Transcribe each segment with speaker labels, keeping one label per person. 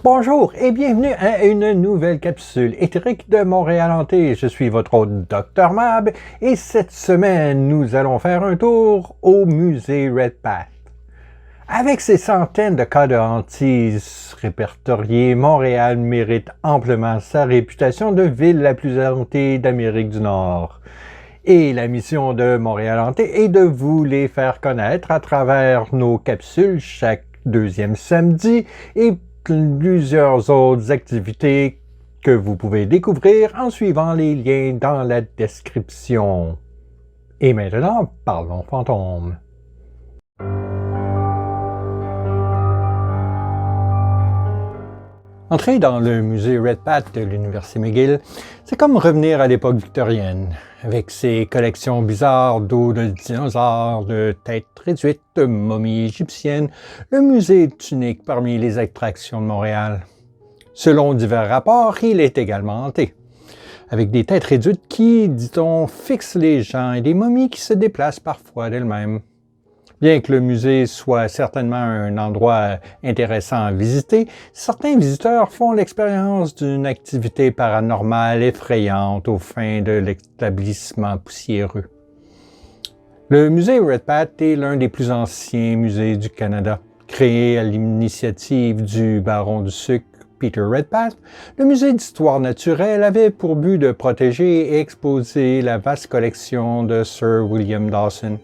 Speaker 1: Bonjour et bienvenue à une nouvelle capsule éthérique de Montréal Hanté. Je suis votre hôte Dr Mab et cette semaine, nous allons faire un tour au musée Redpath. Avec ses centaines de cas de hantise répertoriés, Montréal mérite amplement sa réputation de ville la plus hantée d'Amérique du Nord. Et la mission de Montréal Hanté est de vous les faire connaître à travers nos capsules chaque deuxième samedi et plusieurs autres activités que vous pouvez découvrir en suivant les liens dans la description. Et maintenant, parlons fantômes. Entrer dans le musée Redpath de l'Université McGill, c'est comme revenir à l'époque victorienne, avec ses collections bizarres d'os de dinosaures, de têtes réduites, de momies égyptiennes. Le musée est unique parmi les attractions de Montréal. Selon divers rapports, il est également hanté, avec des têtes réduites qui, dit-on, fixent les gens et des momies qui se déplacent parfois d'elles-mêmes. Bien que le musée soit certainement un endroit intéressant à visiter, certains visiteurs font l'expérience d'une activité paranormale effrayante aux fins de l'établissement poussiéreux. Le musée Redpath est l'un des plus anciens musées du Canada. Créé à l'initiative du baron du sucre Peter Redpath, le musée d'histoire naturelle avait pour but de protéger et exposer la vaste collection de Sir William Dawson,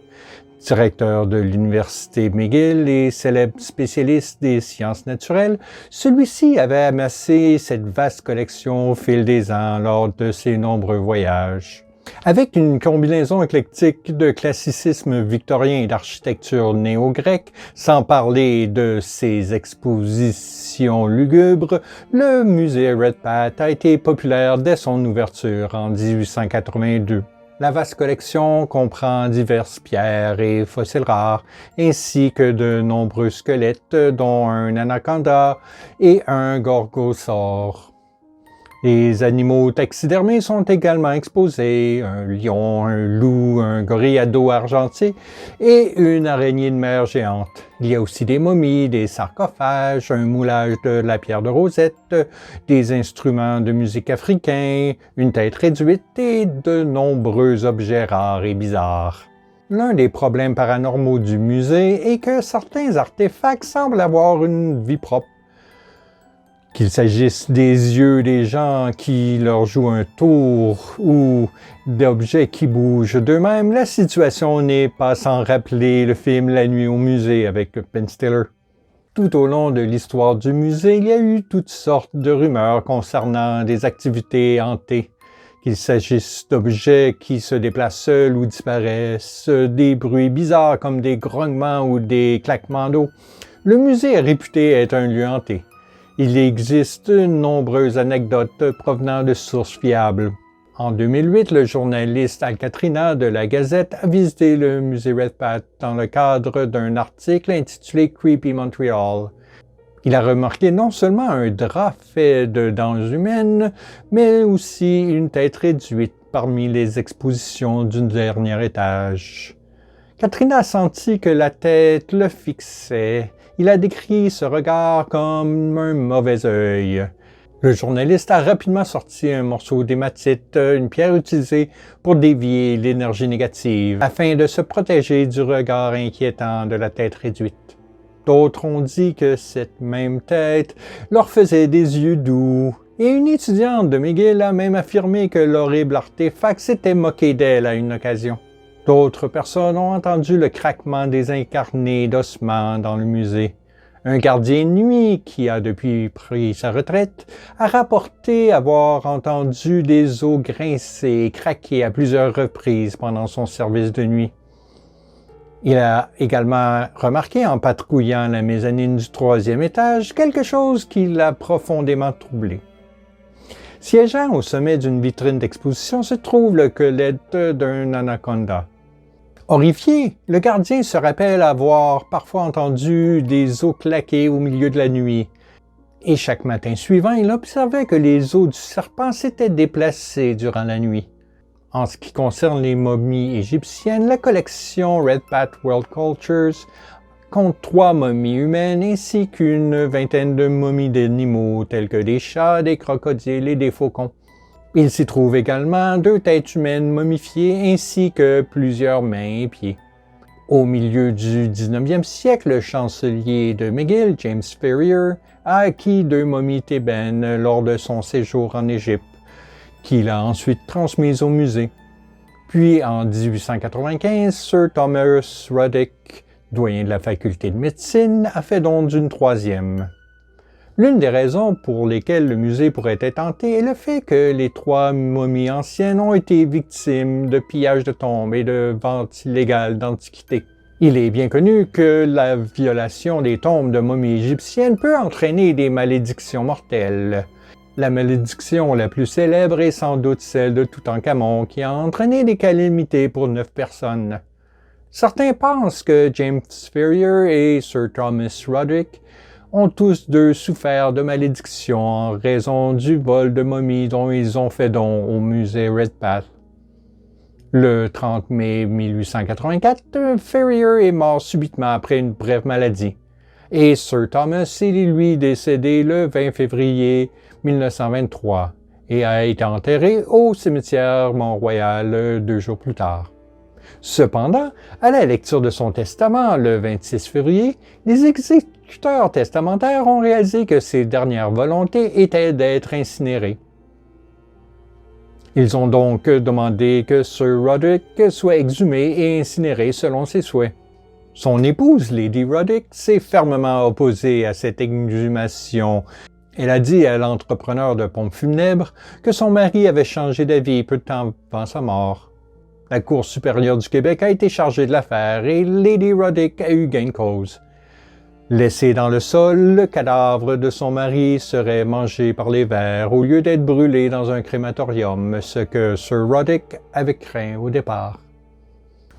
Speaker 1: directeur de l'Université McGill et célèbre spécialiste des sciences naturelles. Celui-ci avait amassé cette vaste collection au fil des ans lors de ses nombreux voyages. Avec une combinaison éclectique de classicisme victorien et d'architecture néo-grecque, sans parler de ses expositions lugubres, le musée Redpath a été populaire dès son ouverture en 1882. La vaste collection comprend diverses pierres et fossiles rares, ainsi que de nombreux squelettes, dont un anaconda et un gorgosaure. Les animaux taxidermés sont également exposés, un lion, un loup, un gorille à dos argenté et une araignée de mer géante. Il y a aussi des momies, des sarcophages, un moulage de la pierre de Rosette, des instruments de musique africains, une tête réduite et de nombreux objets rares et bizarres. L'un des problèmes paranormaux du musée est que certains artefacts semblent avoir une vie propre. Qu'il s'agisse des yeux des gens qui leur jouent un tour ou d'objets qui bougent d'eux-mêmes, la situation n'est pas sans rappeler le film La nuit au musée avec Ben Stiller. Tout au long de l'histoire du musée, il y a eu toutes sortes de rumeurs concernant des activités hantées. Qu'il s'agisse d'objets qui se déplacent seuls ou disparaissent, des bruits bizarres comme des grognements ou des claquements d'eau. Le musée est réputé être un lieu hanté. Il existe de nombreuses anecdotes provenant de sources fiables. En 2008, le journaliste Al Katrina de la Gazette a visité le musée Redpath dans le cadre d'un article intitulé Creepy Montreal. Il a remarqué non seulement un drap fait de dents humaines, mais aussi une tête réduite parmi les expositions du dernier étage. Katrina a senti que la tête le fixait. Il a décrit ce regard comme un mauvais œil. Le journaliste a rapidement sorti un morceau d'hématite, une pierre utilisée pour dévier l'énergie négative, afin de se protéger du regard inquiétant de la tête réduite. D'autres ont dit que cette même tête leur faisait des yeux doux, et une étudiante de McGill a même affirmé que l'horrible artefact s'était moqué d'elle à une occasion. D'autres personnes ont entendu le craquement des incarnés d'ossements dans le musée. Un gardien de nuit, qui a depuis pris sa retraite, a rapporté avoir entendu des os grincer et craquer à plusieurs reprises pendant son service de nuit. Il a également remarqué en patrouillant la mezzanine du 3e étage quelque chose qui l'a profondément troublé. Siégeant au sommet d'une vitrine d'exposition se trouve le squelette d'un anaconda. Horrifié, le gardien se rappelle avoir parfois entendu des os claquer au milieu de la nuit. Et chaque matin suivant, il observait que les os du serpent s'étaient déplacés durant la nuit. En ce qui concerne les momies égyptiennes, la collection Redpath World Cultures compte 3 momies humaines ainsi qu'une vingtaine de momies d'animaux tels que des chats, des crocodiles et des faucons. Il s'y trouve également 2 têtes humaines momifiées ainsi que plusieurs mains et pieds. Au milieu du 19e siècle, le chancelier de McGill, James Ferrier, a acquis 2 momies thébaines lors de son séjour en Égypte, qu'il a ensuite transmises au musée. Puis en 1895, Sir Thomas Ruddick, doyen de la faculté de médecine, a fait don d'une 3e. L'une des raisons pour lesquelles le musée pourrait être hanté est le fait que les 3 momies anciennes ont été victimes de pillages de tombes et de ventes illégales d'antiquités. Il est bien connu que la violation des tombes de momies égyptiennes peut entraîner des malédictions mortelles. La malédiction la plus célèbre est sans doute celle de Toutankhamon qui a entraîné des calamités pour 9 personnes. Certains pensent que James Ferrier et Sir Thomas Ruddick ont tous deux souffert de malédiction en raison du vol de momies dont ils ont fait don au musée Redpath. Le 30 mai 1884, Ferrier est mort subitement après une brève maladie, et Sir Thomas est lui décédé le 20 février 1923 et a été enterré au cimetière Mont-Royal 2 jours plus tard. Cependant, à la lecture de son testament le 26 février, les exécuteurs testamentaires ont réalisé que ses dernières volontés étaient d'être incinéré. Ils ont donc demandé que Sir Ruddick soit exhumé et incinéré selon ses souhaits. Son épouse, Lady Ruddick, s'est fermement opposée à cette exhumation. Elle a dit à l'entrepreneur de pompes funèbres que son mari avait changé d'avis peu de temps avant sa mort. La Cour supérieure du Québec a été chargée de l'affaire et Lady Ruddick a eu gain de cause. Laissé dans le sol, le cadavre de son mari serait mangé par les vers au lieu d'être brûlé dans un crématorium, ce que Sir Ruddick avait craint au départ.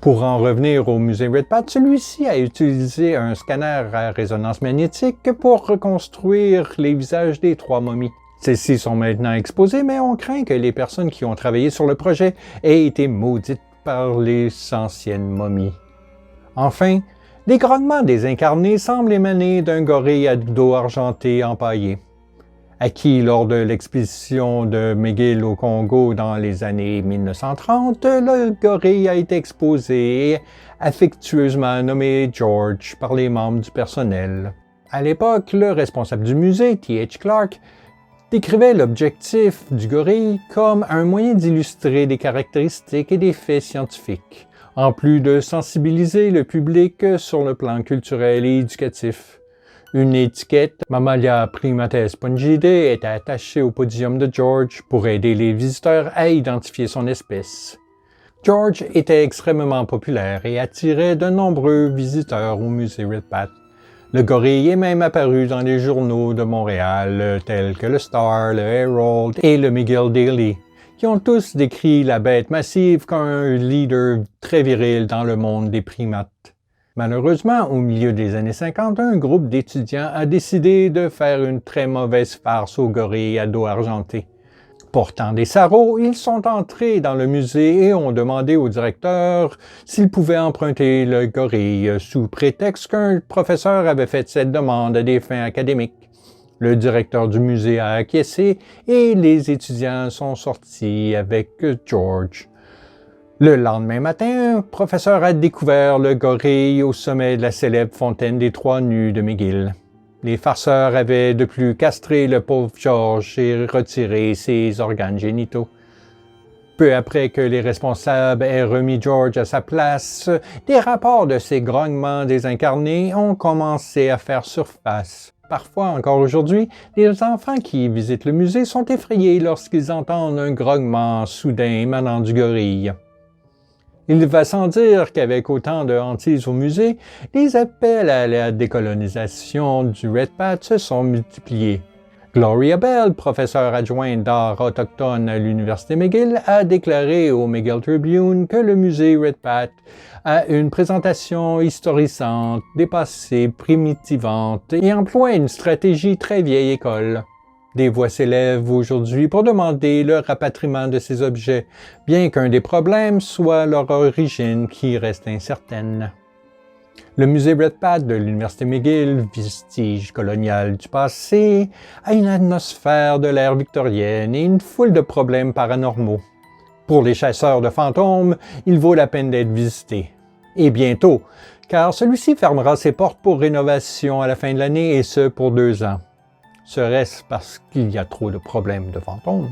Speaker 1: Pour en revenir au musée Redpath, celui-ci a utilisé un scanner à résonance magnétique pour reconstruire les visages des 3 momies. Celles-ci sont maintenant exposées, mais on craint que les personnes qui ont travaillé sur le projet aient été maudites par les anciennes momies. Enfin, les grognements des incarnés semblent émaner d'un gorille à dos argenté empaillé. Acquis lors de l'expédition de McGill au Congo dans les années 1930, le gorille a été exposé et affectueusement nommé George par les membres du personnel. À l'époque, le responsable du musée, T.H. Clark, décrivait l'objectif du gorille comme un moyen d'illustrer des caractéristiques et des faits scientifiques, en plus de sensibiliser le public sur le plan culturel et éducatif. Une étiquette Mammalia primates spongidae est attachée au podium de George pour aider les visiteurs à identifier son espèce. George était extrêmement populaire et attirait de nombreux visiteurs au musée Redpath. Le gorille est même apparu dans les journaux de Montréal tels que le Star, le Herald et le McGill Daily, qui ont tous décrit la bête massive comme un leader très viril dans le monde des primates. Malheureusement, au milieu des années 50, un groupe d'étudiants a décidé de faire une très mauvaise farce au gorille à dos argenté. Portant des sarraux, ils sont entrés dans le musée et ont demandé au directeur s'il pouvait emprunter le gorille, sous prétexte qu'un professeur avait fait cette demande à des fins académiques. Le directeur du musée a acquiescé et les étudiants sont sortis avec George. Le lendemain matin, un professeur a découvert le gorille au sommet de la célèbre fontaine des 3 nus de McGill. Les farceurs avaient de plus castré le pauvre George et retiré ses organes génitaux. Peu après que les responsables aient remis George à sa place, des rapports de ces grognements désincarnés ont commencé à faire surface. Parfois, encore aujourd'hui, les enfants qui visitent le musée sont effrayés lorsqu'ils entendent un grognement soudain émanant du gorille. Il va sans dire qu'avec autant de hantises au musée, les appels à la décolonisation du Redpath se sont multipliés. Gloria Bell, professeure adjointe d'art autochtone à l'Université McGill, a déclaré au McGill Tribune que le musée Redpath a une présentation historisante, dépassée, primitivante et emploie une stratégie très vieille école. Des voix s'élèvent aujourd'hui pour demander le rapatriement de ces objets, bien qu'un des problèmes soit leur origine qui reste incertaine. Le musée Red Pat de l'Université McGill, vestige colonial du passé, a une atmosphère de l'ère victorienne et une foule de problèmes paranormaux. Pour les chasseurs de fantômes, il vaut la peine d'être visité. Et bientôt, car celui-ci fermera ses portes pour rénovation à la fin de l'année et ce pour 2 ans. Serait-ce parce qu'il y a trop de problèmes de fantômes?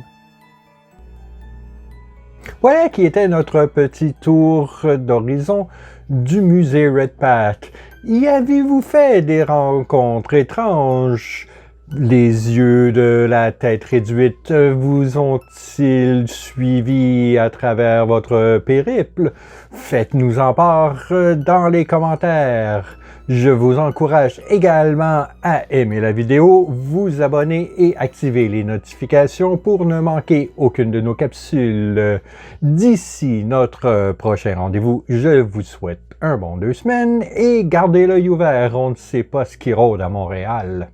Speaker 1: Voilà qui était notre petit tour d'horizon du musée Red Pat. Y avez-vous fait des rencontres étranges? Les yeux de la tête réduite vous ont-ils suivi à travers votre périple? Faites-nous en part dans les commentaires. Je vous encourage également à aimer la vidéo, vous abonner et activer les notifications pour ne manquer aucune de nos capsules. D'ici notre prochain rendez-vous, je vous souhaite un bon 2 semaines et gardez l'œil ouvert, on ne sait pas ce qui rôde à Montréal.